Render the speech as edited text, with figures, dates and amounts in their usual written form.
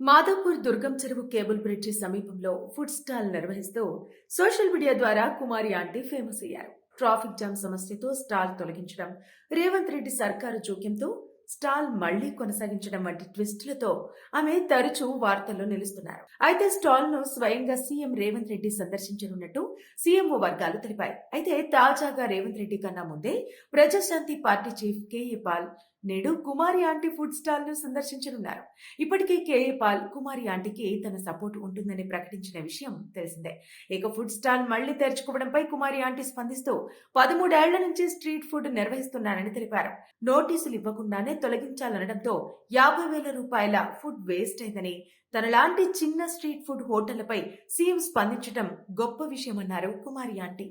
మాధవ్పూర్ దుర్గం చెరువు cable bridge సమీపంలో food stall నిర్వహిస్తూ సోషల్ మీడియా ద్వారా కుమారి ఆంటీ ఫేమస్ అయ్యారు. ట్రాఫిక్ జామ్ సమస్యతో స్టాల్ తొలగించడం, రేవంత్ రెడ్డి సర్కారు జోక్యంతో స్టాల్ మళ్లీ కొనసాగించడం వంటి ట్విస్టులతో ఆమె తరచూ వార్తల్లో నిలుస్తున్నారు. అయితే స్టాల్ ను స్వయంగా సీఎం రేవంత్ రెడ్డి సందర్శించనున్నట్టు సీఎంఓ వర్గాలు తెలిపాయి. అయితే తాజాగా రేవంత్ రెడ్డి కన్నా ముందే Prajashanti party chief KA Paul నేడు కుమారి ఆంటీ ఫుడ్ స్టాల్ ను సందర్శించనున్నారు. ఇప్పటికే కేఏ పాల్ కుమారి ఆంటీకి తన సపోర్ట్ ఉంటుందని ప్రకటించిన విషయం తెలిసిందే. ఇక ఫుడ్ స్టాల్ మళ్లీ తెరుచుకోవడంపై కుమారి ఆంటీ స్పందిస్తూ 13 ఏళ్ల నుంచి స్ట్రీట్ ఫుడ్ నిర్వహిస్తున్నానని తెలిపారు. నోటీసులు ఇవ్వకుండానే తొలగించాలనడంతో 50,000 రూపాయల ఫుడ్ వేస్ట్ అయిందని, తనలాంటి చిన్న స్ట్రీట్ ఫుడ్ హోటళ్లపై సీఎం స్పందించడం గొప్ప విషయమన్నారు కుమారి ఆంటీ.